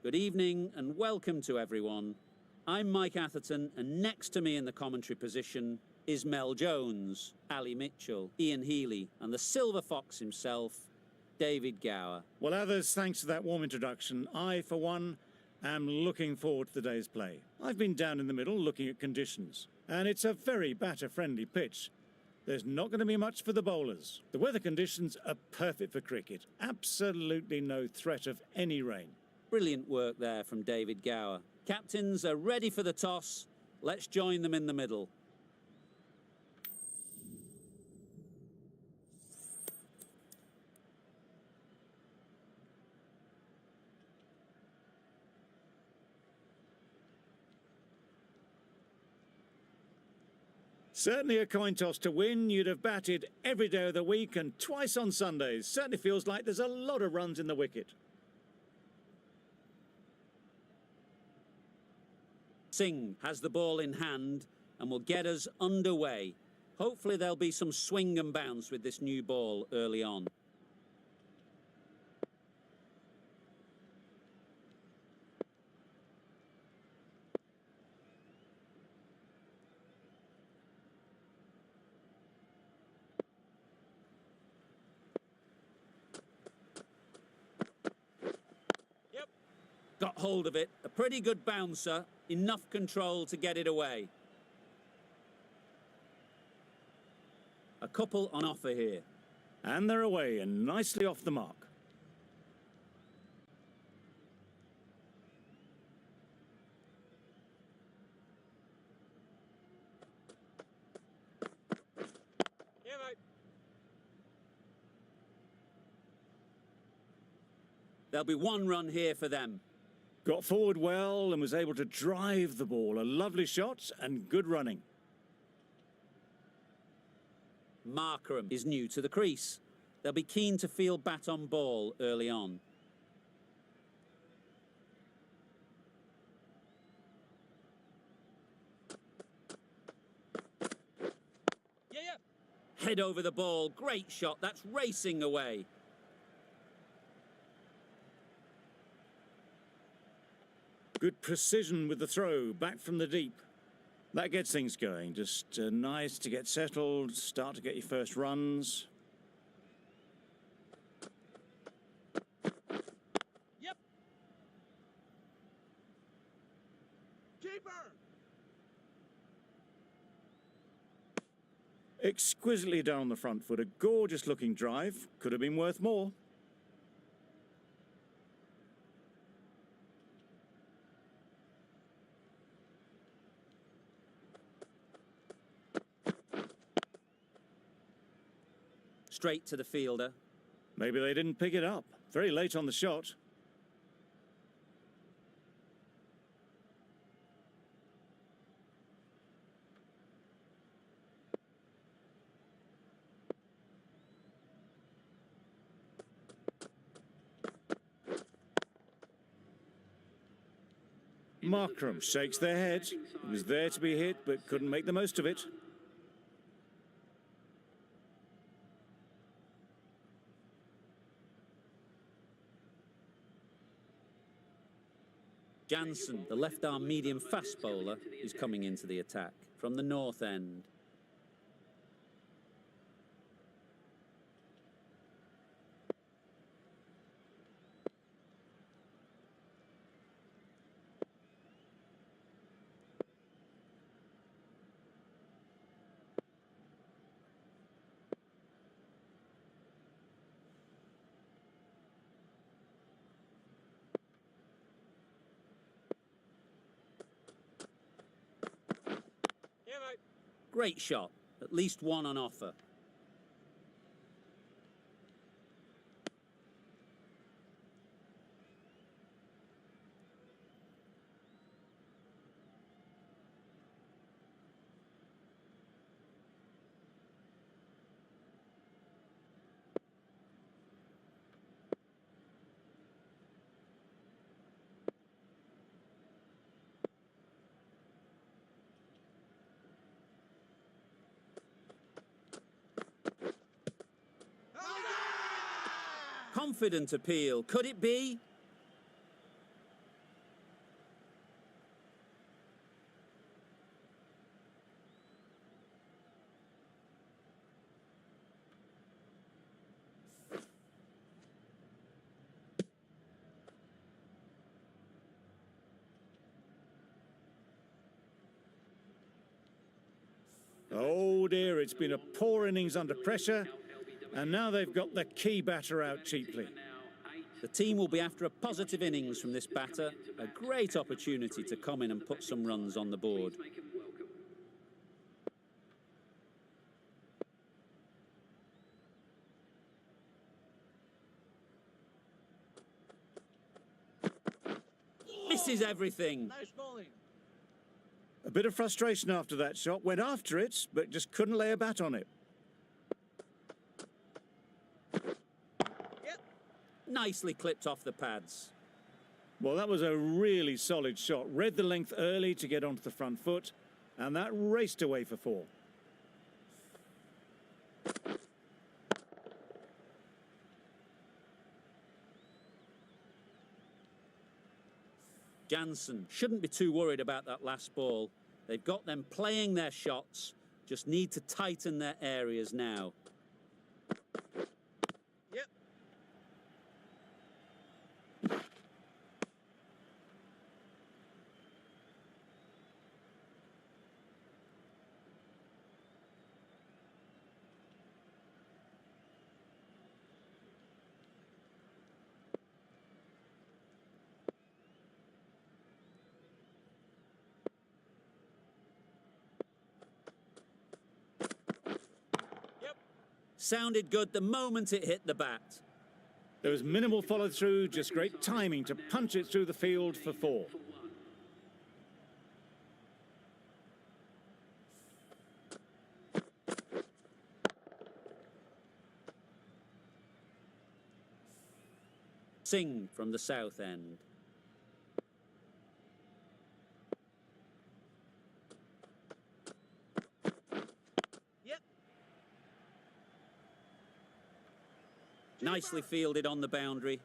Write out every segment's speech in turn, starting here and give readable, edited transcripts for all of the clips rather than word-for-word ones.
Good evening and welcome to everyone. I'm Mike Atherton, and next to me in the commentary position is Mel Jones, Ali Mitchell, Ian Healy and the Silver Fox himself, David Gower. Well, others, thanks for that warm introduction. I, for one, am looking forward to the day's play. I've been down in the middle looking at conditions, and it's a very batter-friendly pitch. There's not going to be much for the bowlers. The weather conditions are perfect for cricket. Absolutely no threat of any rain. Brilliant work there from David Gower. Captains are ready for the toss. Let's join them in the middle. Certainly a coin toss to win. You'd have batted every day of the week and twice on Sundays. Certainly feels like there's a lot of runs in the wicket. Singh has the ball in hand and will get us underway. Hopefully there'll be some swing and bounce with this new ball early on. Got hold of it, a pretty good bouncer, enough control to get it away. A couple on offer here. And they're away and nicely off the mark. Yeah, mate. There'll be one run here for them. Got forward well and was able to drive the ball. A lovely shot and good running. Markram is new to the crease. They'll be keen to field bat on ball early on. Yeah. Head over the ball. Great shot. That's racing away. Good precision with the throw, back from the deep. That gets things going. Just nice to get settled, start to get your first runs. Yep. Keeper. Exquisitely done on the front foot. A gorgeous looking drive. Could have been worth more. Straight to the fielder. Maybe they didn't pick it up. Very late on the shot. Markram shakes their head. It was there to be hit, but couldn't make the most of it. Jansen, the left-arm medium fast bowler, is coming into the attack from the north end. Great shot, at least one on offer. Confident appeal. Could it be? Oh dear, it's been a poor innings under pressure, and now they've got the key batter out cheaply. The team will be after a positive innings from this batter, a great opportunity to come in and put some runs on the board. Misses everything. A bit of frustration after that shot, went after it, but just couldn't lay a bat on it. Nicely clipped off the pads. Well, that was a really solid shot. Read the length early to get onto the front foot, and that raced away for 4. Jansen shouldn't be too worried about that last ball. They've got them playing their shots, just need to tighten their areas now. Sounded good the moment it hit the bat. There was minimal follow-through, just great timing to punch it through the field for 4. Singh from the south end. Nicely fielded on the boundary.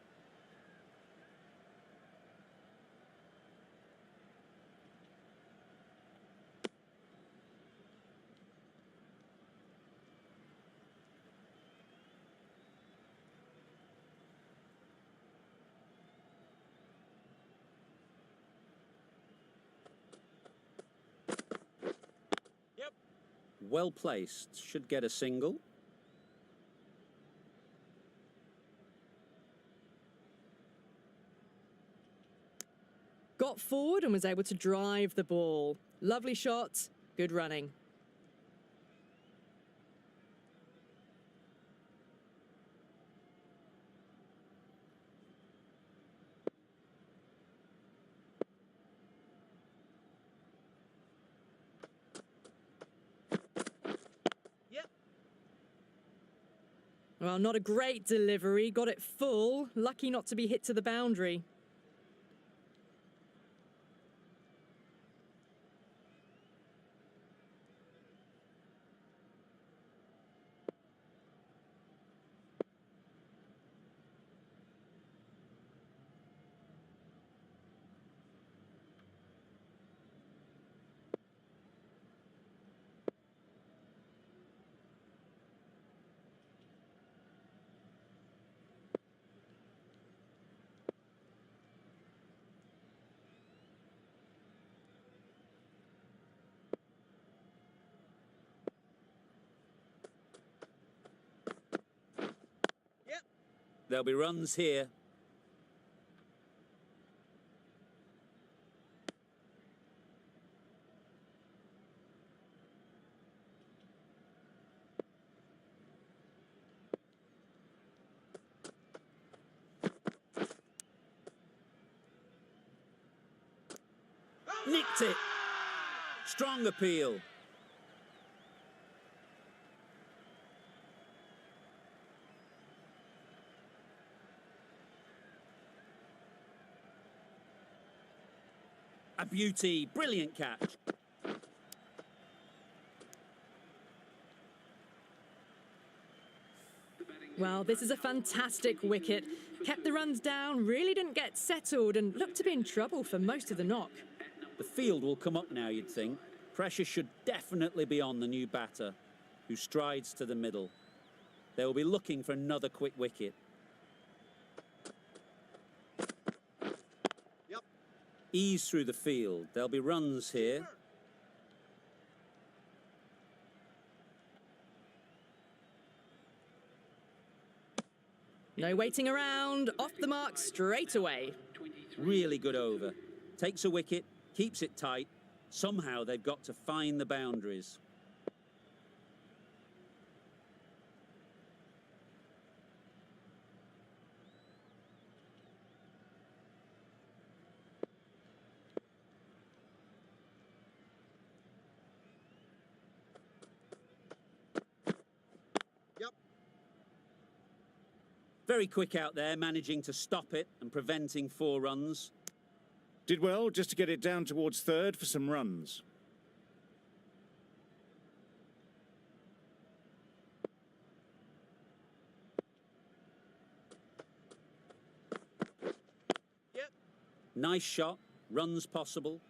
Well placed, should get a single. Got forward and was able to drive the ball. Lovely shot, good running. Well, not a great delivery, got it full, lucky not to be hit to the boundary. There'll be runs here. Nicked it. Strong appeal. A beauty, brilliant catch. Well, this is a fantastic wicket. Kept the runs down, really didn't get settled and looked to be in trouble for most of the knock. The field will come up now, you'd think. Pressure should definitely be on the new batter, who strides to the middle. They will be looking for another quick wicket. Ease through the field. There'll be runs here. No waiting around, off the mark straight away. Really good over. Takes a wicket, keeps it tight. Somehow they've got to find the boundaries. Very quick out there, managing to stop it and preventing 4 runs. Did well just to get it down towards third for some runs. Nice shot, runs possible.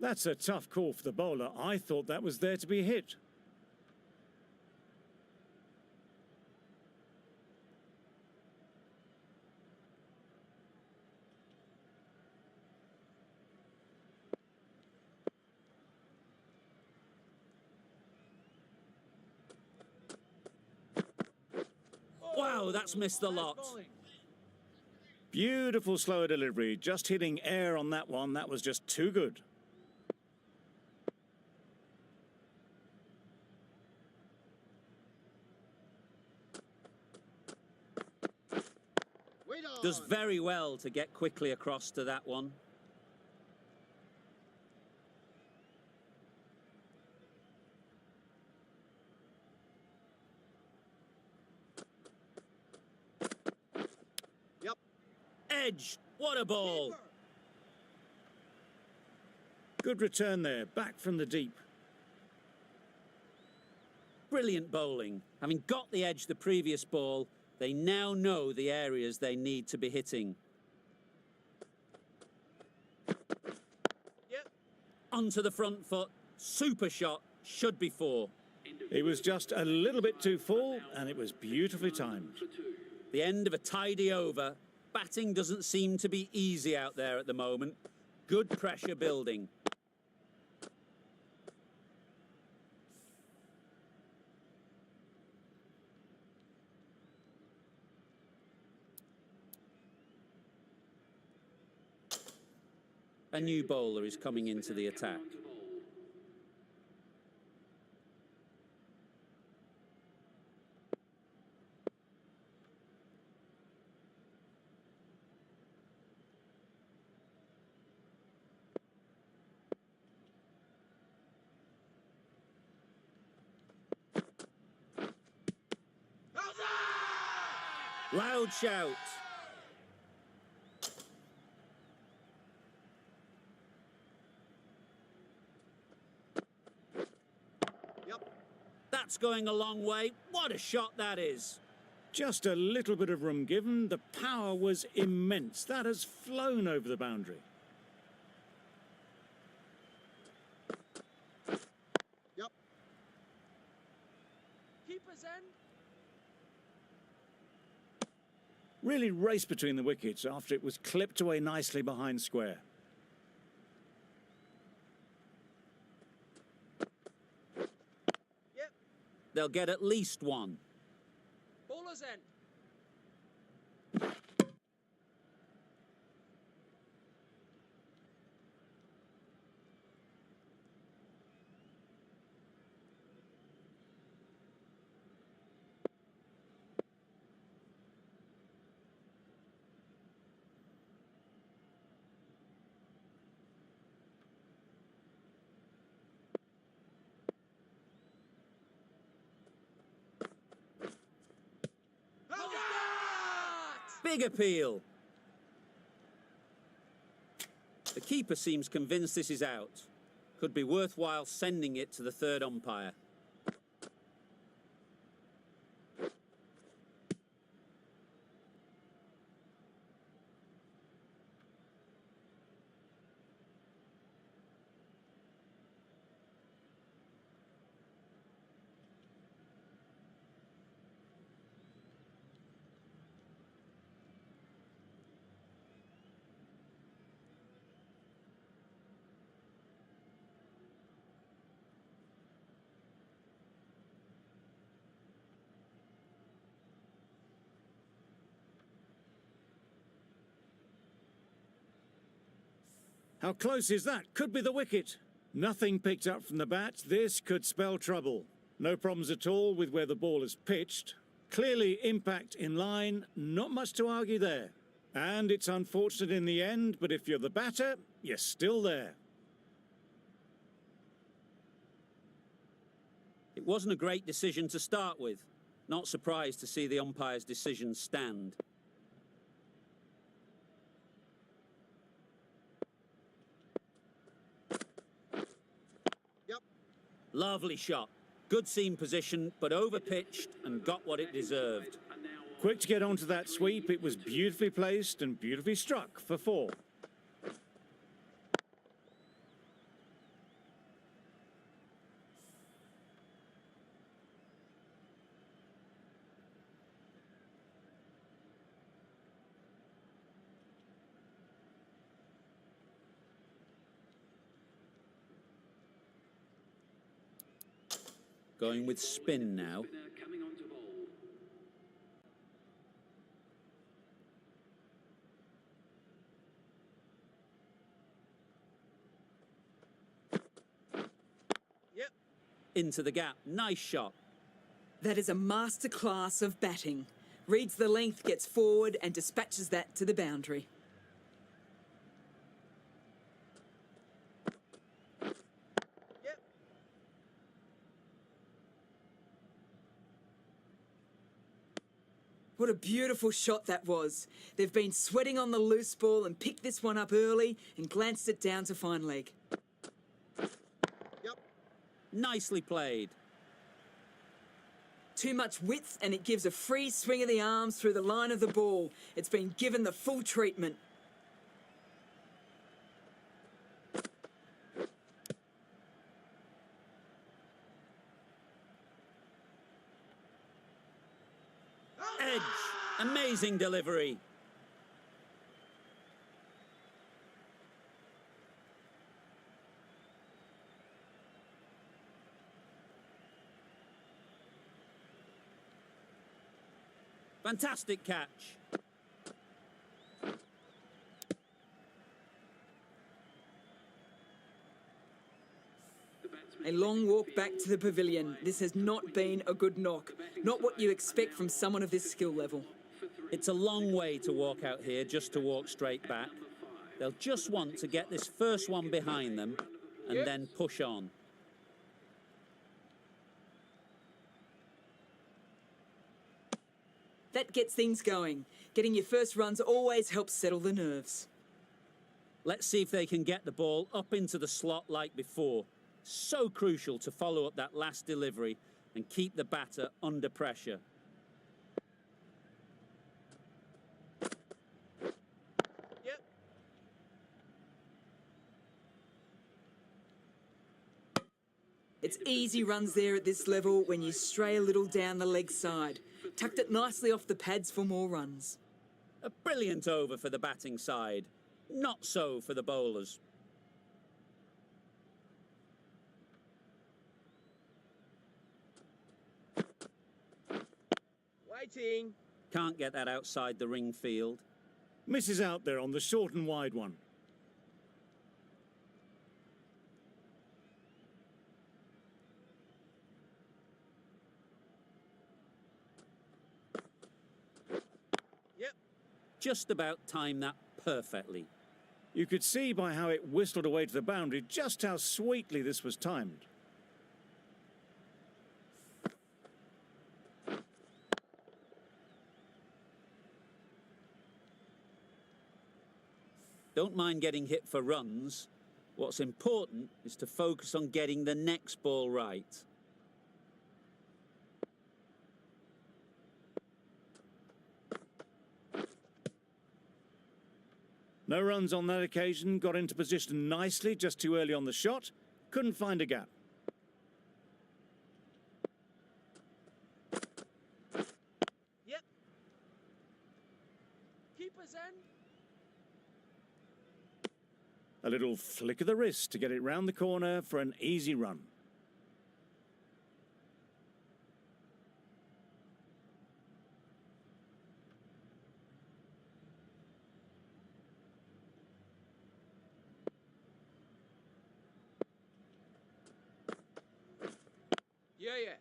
That's a tough call for the bowler. I thought that was there to be hit. Wow, that's missed the lot. Beautiful slower delivery, just hitting air on that one. That was just too good. Does very well to get quickly across to that one. Edge, what a ball. Good return there, back from the deep. Brilliant bowling. Having got the edge the previous ball, they now know the areas they need to be hitting. Onto the front foot, super shot, should be 4. It was just a little bit too full, and it was beautifully timed. The end of a tidy over. Batting doesn't seem to be easy out there at the moment. Good pressure building. A new bowler is coming into the attack. Loud shout. That's going a long way. What a shot that is. Just a little bit of room given. The power was immense. That has flown over the boundary. Keeper's end. Really raced between the wickets after it was clipped away nicely behind square. They'll get at least 1. Bowler's end. Big appeal. The keeper seems convinced this is out. Could be worthwhile sending it to the third umpire. How close is that? Could be the wicket. Nothing picked up from the bat. This could spell trouble. No problems at all with where the ball is pitched. Clearly impact in line. Not much to argue there. And it's unfortunate in the end, but if you're the batter, you're still there. It wasn't a great decision to start with. Not surprised to see the umpire's decision stand. Yep. Lovely shot. Good seam position, but over-pitched and got what it deserved. Quick to get onto that sweep. It was beautifully placed and beautifully struck for 4. Going with spin now. Yep. Into the gap. Nice shot. That is a masterclass of batting. Reads the length, gets forward and dispatches that to the boundary. Yep. What a beautiful shot that was. They've been sweating on the loose ball and picked this one up early and glanced it down to fine leg. Yep. Nicely played. Too much width and it gives a free swing of the arms through the line of the ball. It's been given the full treatment. Edge. Amazing delivery. Fantastic catch. A long walk back to the pavilion. This has not been a good knock. Not what you expect from someone of this skill level. It's a long way to walk out here just to walk straight back. They'll just want to get this first one behind them and then push on. That gets things going. Getting your first runs always helps settle the nerves. Let's see if they can get the ball up into the slot like before. So crucial to follow up that last delivery and keep the batter under pressure. Yep. It's easy runs there at this level when you stray a little down the leg side. Tucked it nicely off the pads for more runs. A brilliant over for the batting side. Not so for the bowlers. Waiting. Can't get that outside the ring field. Misses out there on the short and wide one. Yep. Just about timed that perfectly. You could see by how it whistled away to the boundary just how sweetly this was timed. Don't mind getting hit for runs. What's important is to focus on getting the next ball right. No runs on that occasion, got into position nicely just too early on the shot, couldn't find a gap. Yep. Keeper's end. A little flick of the wrist to get it round the corner for an easy run. Yeah, yeah.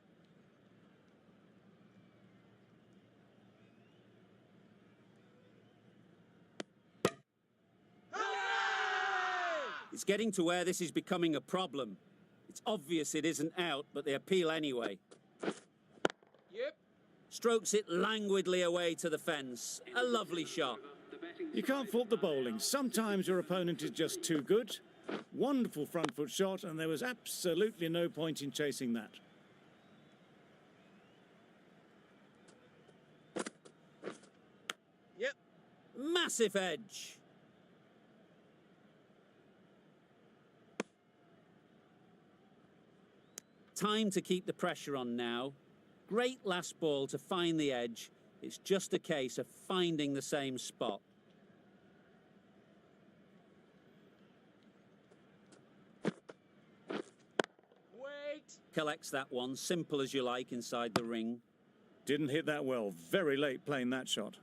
It's getting to where this is becoming a problem. It's obvious it isn't out, but they appeal anyway. Yep. Strokes it languidly away to the fence. A lovely shot. You can't fault the bowling. Sometimes your opponent is just too good. Wonderful front foot shot, and there was absolutely no point in chasing that. Yep. Massive edge. Time to keep the pressure on now. Great last ball to find the edge. It's just a case of finding the same spot. Wait. Collects that one, simple as you like, inside the ring. Didn't hit that well. Very late playing that shot.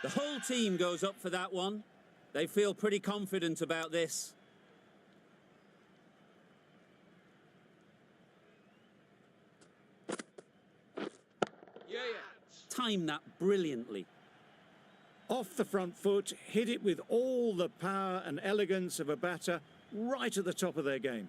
The whole team goes up for that one. They feel pretty confident about this. Yeah, yeah. Time that brilliantly. Off the front foot, hit it with all the power and elegance of a batter right at the top of their game.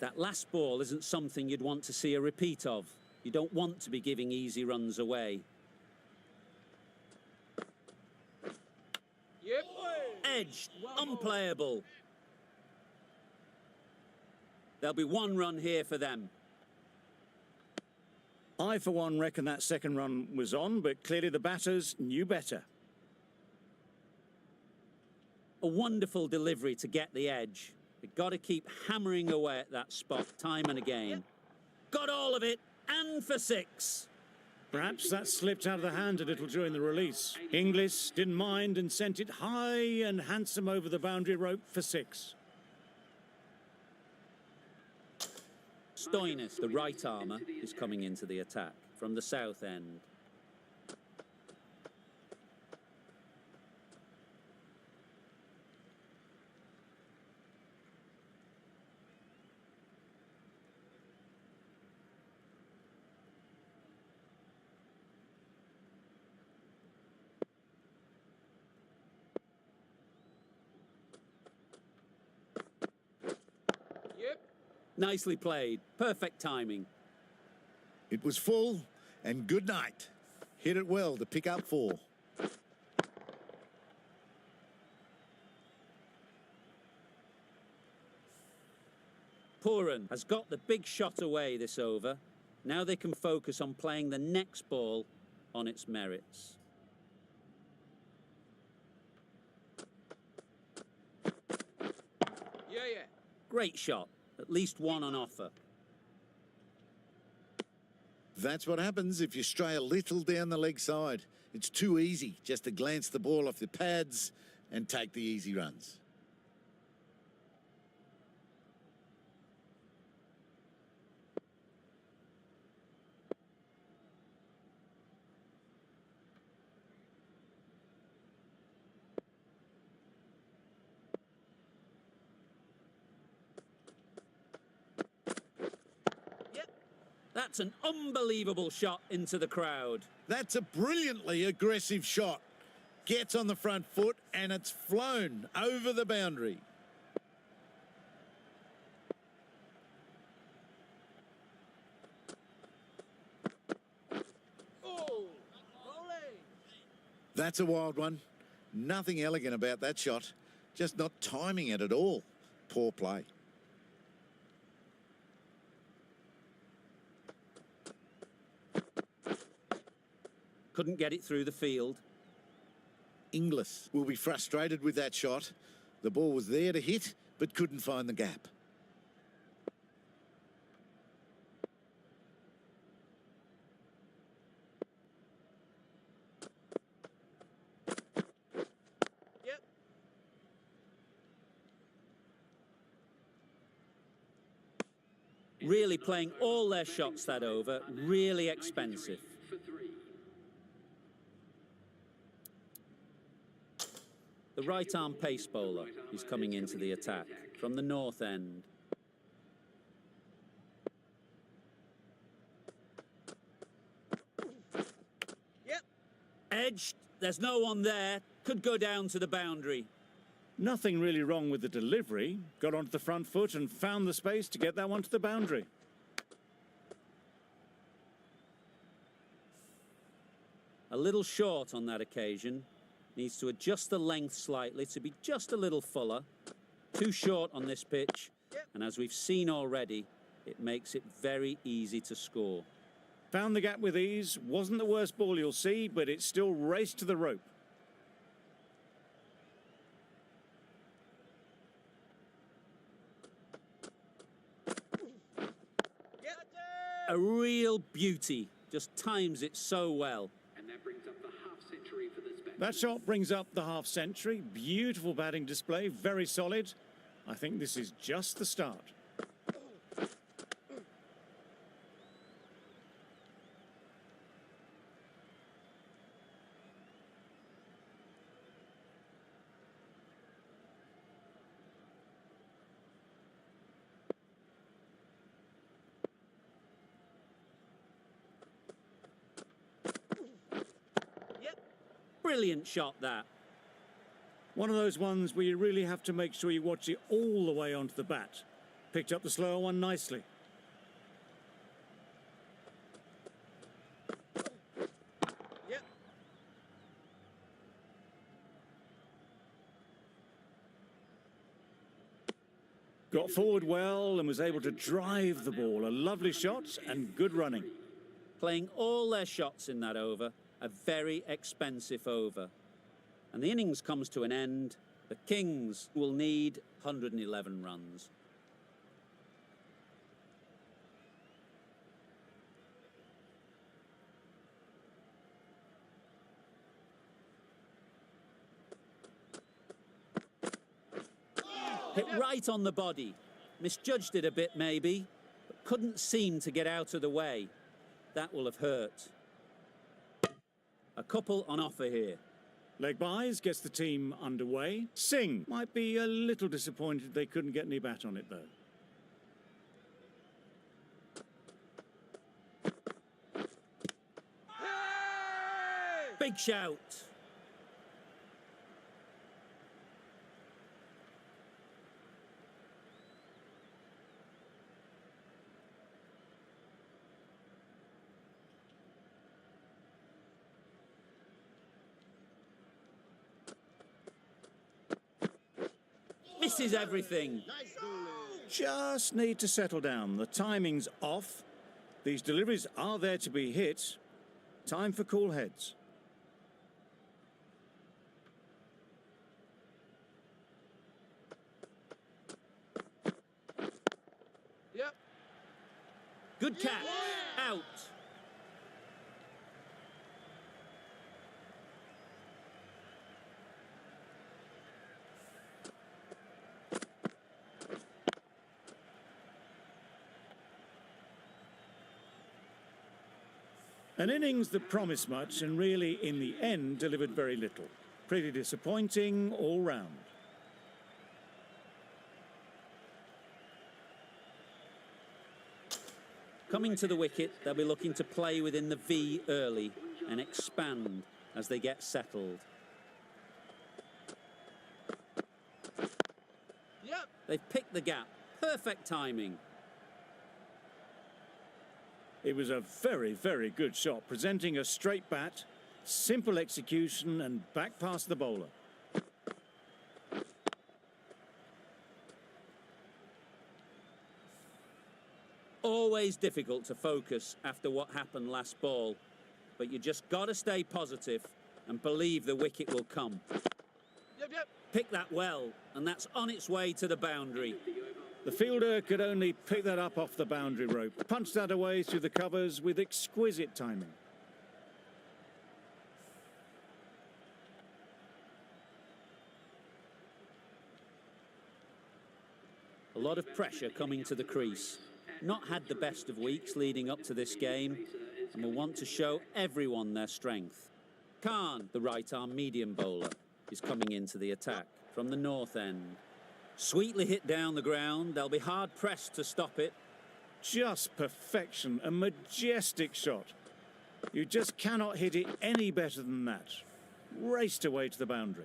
That last ball isn't something you'd want to see a repeat of. You don't want to be giving easy runs away. Yep. Edged, unplayable. There'll be one run here for them. I, for one, reckon that second run was on, but clearly the batters knew better. A wonderful delivery to get the edge. They've got to keep hammering away at that spot time and again. Got all of it, and for 6. Perhaps that slipped out of the hand a little during the release. Inglis didn't mind and sent it high and handsome over the boundary rope for 6. Stoinis, the right armour, is coming into the attack from the south end. Yep. Nicely played. Perfect timing. It was full, and good night. Hit it well to pick up 4. Pooran has got the big shot away this over. Now they can focus on playing the next ball on its merits. Yeah, yeah. Great shot. At least one on offer. That's what happens if you stray a little down the leg side. It's too easy just to glance the ball off the pads and take the easy runs. That's an unbelievable shot into the crowd. That's a brilliantly aggressive shot. Gets on the front foot and it's flown over the boundary. Oh, volley. That's a wild one. Nothing elegant about that shot. Just not timing it at all. Poor play. Couldn't get it through the field. Inglis will be frustrated with that shot. The ball was there to hit, but couldn't find the gap. Yep. Really playing all their shots that over, really expensive. The right-arm pace bowler is coming into the attack from the north end. Yep. Edged, there's no one there, could go down to the boundary. Nothing really wrong with the delivery. Got onto the front foot and found the space to get that one to the boundary. A little short on that occasion. Needs to adjust the length slightly to be just a little fuller. Too short on this pitch. And as we've seen already, it makes it very easy to score. Found the gap with ease. Wasn't the worst ball you'll see, but it still raced to the rope. A real beauty. Just times it so well. That shot brings up the half century. Beautiful batting display, very solid. I think this is just the start. Brilliant shot, that. One of those ones where you really have to make sure you watch it all the way onto the bat. Picked up the slower one nicely. Yep. Got forward well and was able to drive the ball. A lovely shot and good running. Playing all their shots in that over. A very expensive over. And the innings comes to an end. The Kings will need 111 runs. Hit right on the body. Misjudged it a bit maybe, but couldn't seem to get out of the way. That will have hurt. A couple on offer here. Leg byes gets the team underway. Singh might be a little disappointed they couldn't get any bat on it though. Big shout. Misses everything. Just need to settle down. The timing's off. These deliveries are there to be hit. Time for cool heads. Yep. Good catch. Out. An innings that promised much and really, in the end, delivered very little. Pretty disappointing all round. Coming to the wicket, they'll be looking to play within the V early and expand as they get settled. Yep. They've picked the gap. Perfect timing. It was a very, very good shot, presenting a straight bat, simple execution and back past the bowler. Always difficult to focus after what happened last ball, but you just got to stay positive and believe the wicket will come. Yep. Pick that well, and that's on its way to the boundary. The fielder could only pick that up off the boundary rope, punched that away through the covers with exquisite timing. A lot of pressure coming to the crease. not had the best of weeks leading up to this game and will want to show everyone their strength. Khan, the right-arm medium bowler, is coming into the attack from the north end. Sweetly hit down the ground, they'll be hard-pressed to stop it. Just perfection, a majestic shot. You just cannot hit it any better than that. Raced away to the boundary.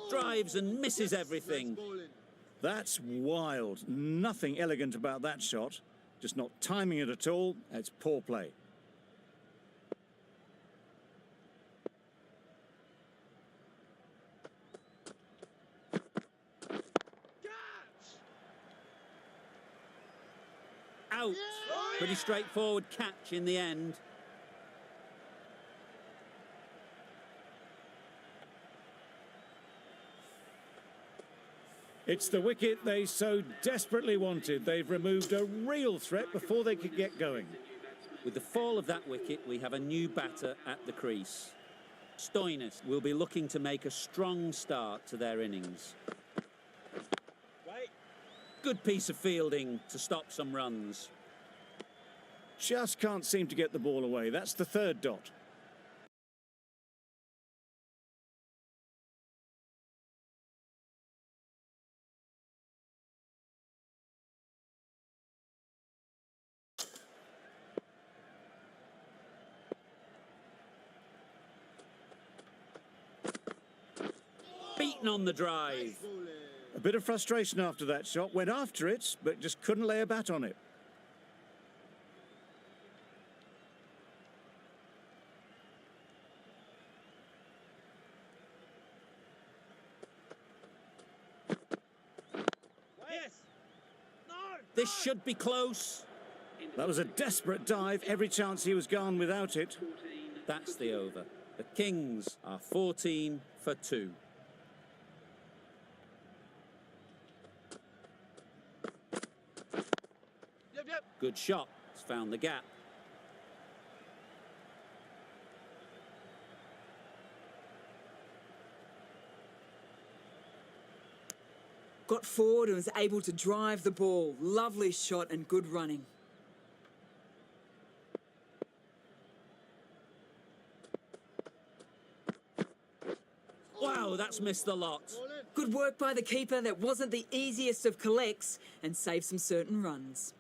Drives and misses everything. That's wild. Nothing elegant about that shot. Just not timing it at all. It's poor play. Out. Pretty straightforward catch in the end. It's the wicket they so desperately wanted. They've removed a real threat before they could get going. With the fall of that wicket, we have a new batter at the crease. Stoinis will be looking to make a strong start to their innings. Right. Good piece of fielding to stop some runs. Just can't seem to get the ball away. That's the third dot. Beaten on the drive. A bit of frustration after that shot. Went after it, but just couldn't lay a bat on it. Yes. No. This should be close. That was a desperate dive. Every chance he was gone without it. That's the over. The Kings are 14 for 2. Yep. Good shot. It's found the gap. Got forward and was able to drive the ball. Lovely shot and good running. Wow, that's missed the lot. Good work by the keeper. That wasn't the easiest of collects and saved some certain runs.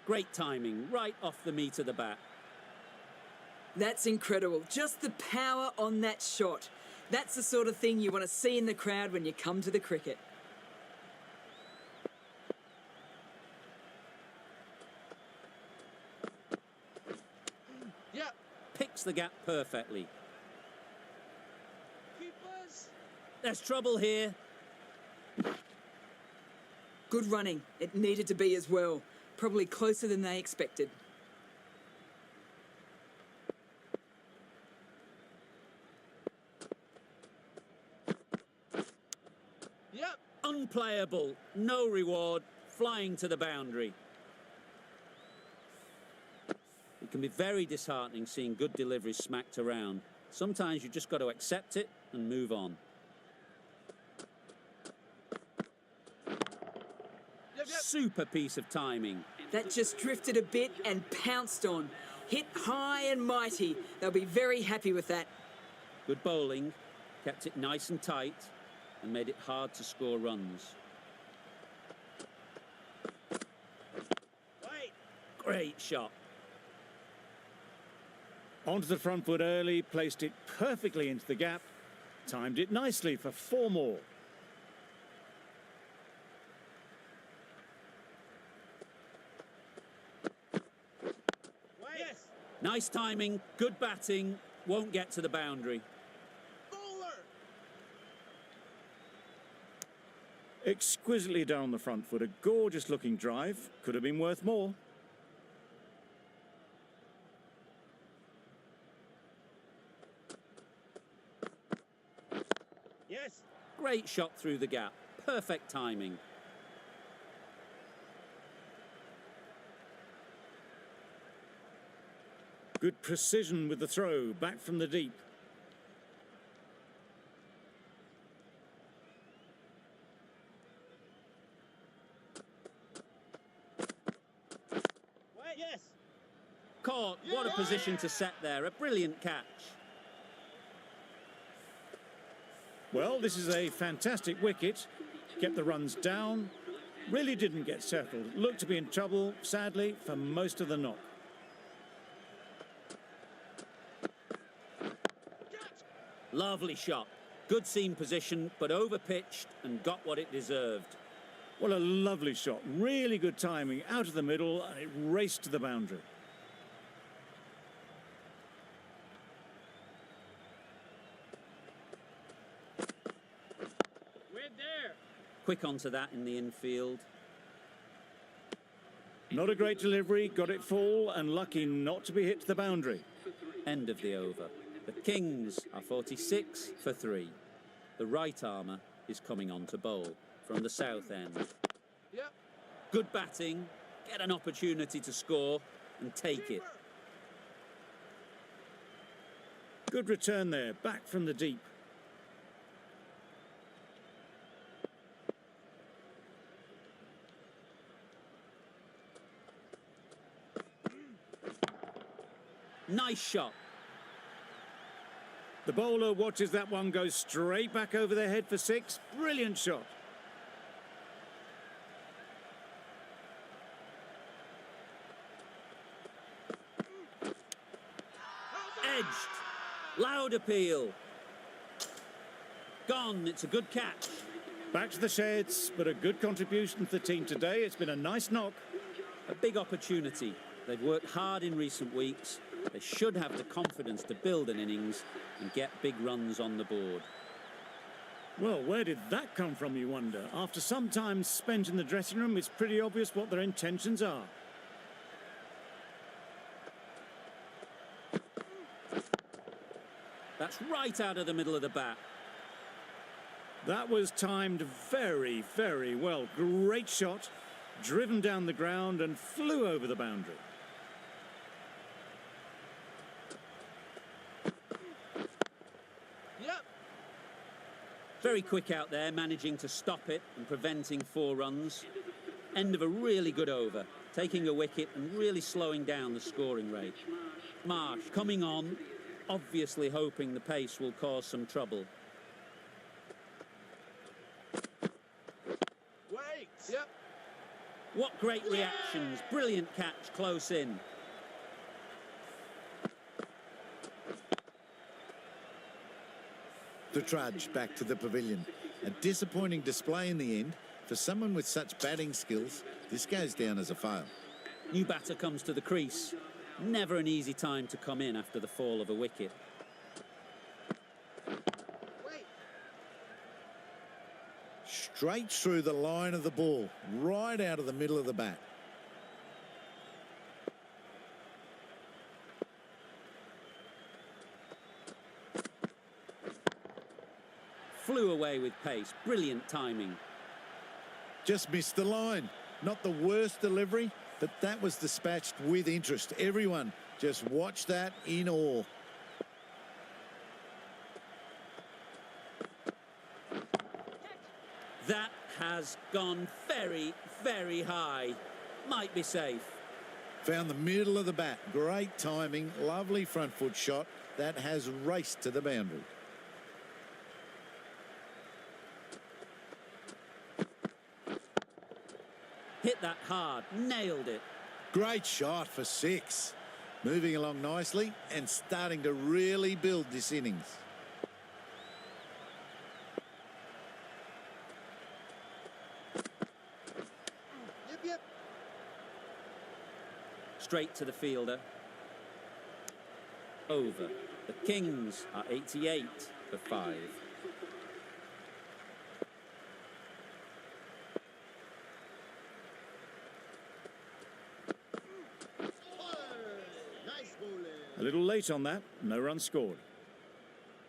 Great timing, right off the meat of the bat. That's incredible. Just the power on that shot. That's the sort of thing you want to see in the crowd when you come to the cricket. Yep. Picks the gap perfectly. Keepers. There's trouble here. Good running. It needed to be as well. Probably closer than they expected. Yep. Unplayable, no reward, flying to the boundary. It can be very disheartening seeing good deliveries smacked around. Sometimes you just got to accept it and move on. Yep. Super piece of timing. That just drifted a bit and pounced on. Hit high and mighty. They'll be very happy with that. Good bowling, kept it nice and tight and made it hard to score runs. Wait. Great shot. Onto the front foot early, placed it perfectly into the gap. Timed it nicely for 4 more. Yes. Nice timing, good batting, won't get to the boundary. Bowler. Exquisitely down the front foot, a gorgeous looking drive. Could have been worth more. Yes. Great shot through the gap, perfect timing. Good precision with the throw, back from the deep. Wait, yes. Caught. What a position to set there. A brilliant catch. Well, this is a fantastic wicket. Kept the runs down. Really didn't get settled. Looked to be in trouble, sadly, for most of the knock. Lovely shot. Good seam position, but over-pitched and got what it deserved. Well, a lovely shot. Really good timing. Out of the middle, and it raced to the boundary. We're there. Quick onto that in the infield. Not a great delivery. Got it full and lucky not to be hit to the boundary. End of the over. The Kings are 46 for 3. The right armour is coming on to bowl from the south end. Yep. Good batting, get an opportunity to score and take it. Good return there, back from the deep. Nice shot. The bowler watches that one go straight back over their head for 6. Brilliant shot. Edged. Loud appeal. Gone. It's a good catch. Back to the sheds, but a good contribution to the team today. It's been a nice knock. A big opportunity. They've worked hard in recent weeks. They should have the confidence to build an innings and get big runs on the board. Well, where did that come from, you wonder? After some time spent in the dressing room, it's pretty obvious what their intentions are. That's right out of the middle of the bat. That was timed very, very well. Great shot, driven down the ground and flew over the boundary. Yep. Very quick out there, managing to stop it and preventing 4 runs. End of a really good over, taking a wicket and really slowing down the scoring rate. Marsh coming on, obviously hoping the pace will cause some trouble. Wait. Yep. What great reactions, brilliant catch close in. To trudge back to the pavilion. A disappointing display in the end. For someone with such batting skills, this goes down as a fail. New batter comes to the crease. Never an easy time to come in after the fall of a wicket. Wait. Straight through the line of the ball, right out of the middle of the bat. Flew away with pace, brilliant timing. Just missed the line. Not the worst delivery, but that was dispatched with interest. Everyone just watched that in awe. That has gone very, very high. Might be safe. Found the middle of the bat. Great timing, lovely front foot shot. That has raced to the boundary. Hit that hard, nailed it. Great shot for 6. Moving along nicely and starting to really build this innings. Yep. Straight to the fielder. Over. The Kings are 88 for 5. A little late on that, no run scored.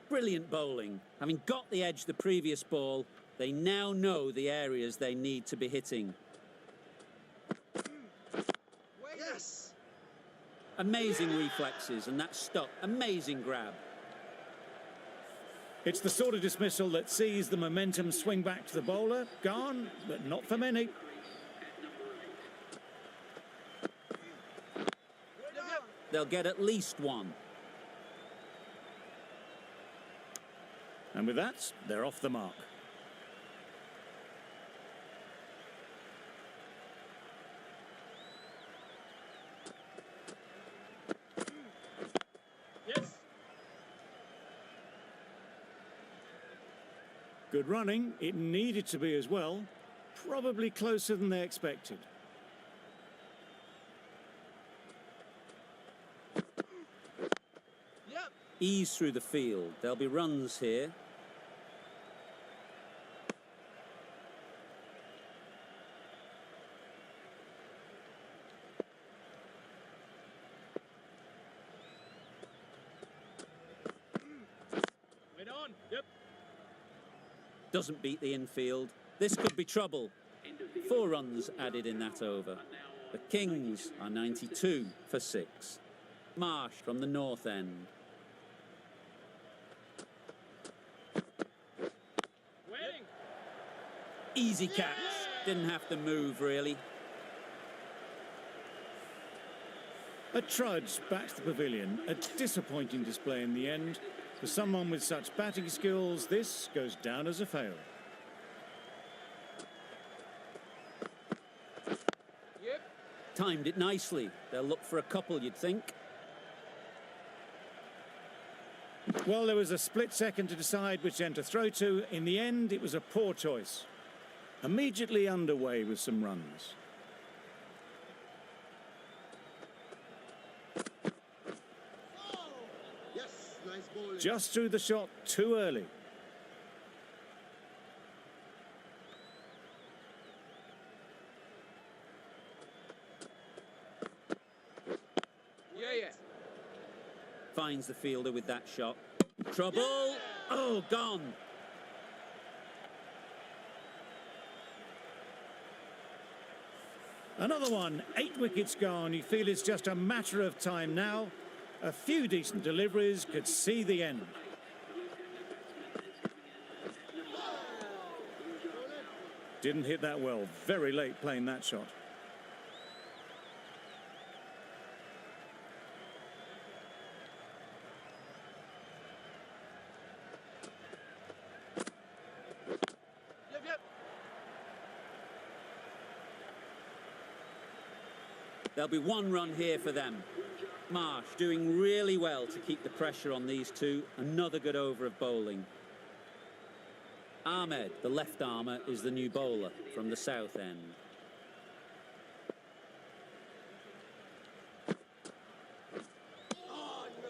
Brilliant bowling. Having got the edge the previous ball, they now know the areas they need to be hitting. Yes. Amazing reflexes, and that stuck. Amazing grab. It's the sort of dismissal that sees the momentum swing back to the bowler. Gone, but not for many. They'll get at least one. And with that, they're off the mark. Yes. Good running. It needed to be as well. Probably closer than they expected. Yep. Ease through the field. There'll be runs here. Wait on. Yep. Doesn't beat the infield. This could be trouble. 4 runs added in that over. The Kings are 92 for 6. Marsh from the north end. Waiting. Easy catch. Didn't have to move, really. A trudge back to the pavilion. A disappointing display in the end. For someone with such batting skills, this goes down as a fail. Yep. Timed it nicely. They'll look for a couple, you'd think. Well, there was a split second to decide which end to throw to. In the end, it was a poor choice. Immediately underway with some runs. Yes, nice ball. Just threw the shot too early. Yeah. Finds the fielder with that shot. Trouble. Oh, gone. Another one, 8 wickets gone. You feel it's just a matter of time now. A few decent deliveries could see the end. Didn't hit that well. Very late playing that shot. Yep. There'll be 1 run here for them. Marsh doing really well to keep the pressure on these two. Another good over of bowling. Ahmed, the left armour, is the new bowler from the south end.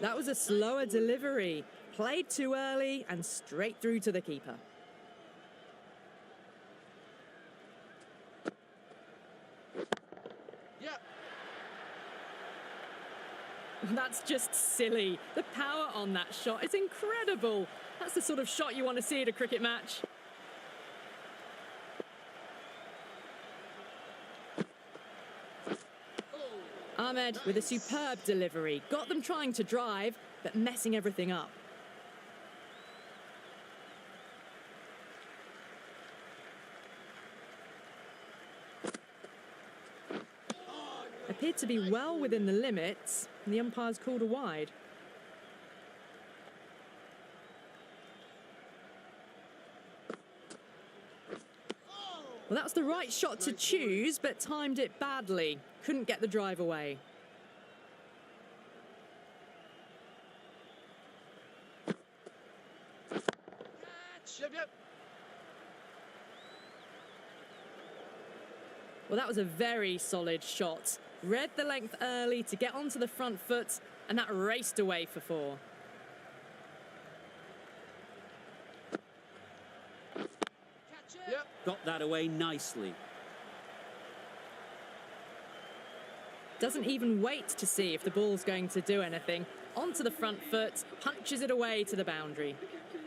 That was a slower delivery. Played too early and straight through to the keeper. Yep. That's just silly. The power on that shot is incredible. That's the sort of shot you want to see at a cricket match. Ahmed with a superb delivery. Got them trying to drive, but messing everything up. Appeared to be well within the limits, and the umpires called a wide. Well, that was the right shot to choose, but timed it badly. Couldn't get the drive away. Yep. Well, that was a very solid shot. Read the length early to get onto the front foot, and that raced away for 4. Yep. Got that away nicely. Doesn't even wait to see if the ball's going to do anything. Onto the front foot, punches it away to the boundary.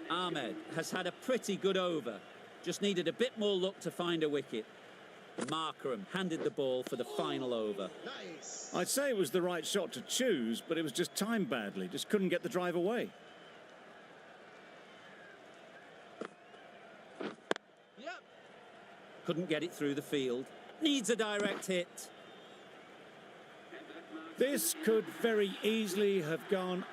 Ahmed has had a pretty good over. Just needed a bit more luck to find a wicket. Markram handed the ball for the final over. Nice. I'd say it was the right shot to choose, but it was just timed badly. Just couldn't get the drive away. Yep. Couldn't get it through the field. Needs a direct hit. This could very easily have gone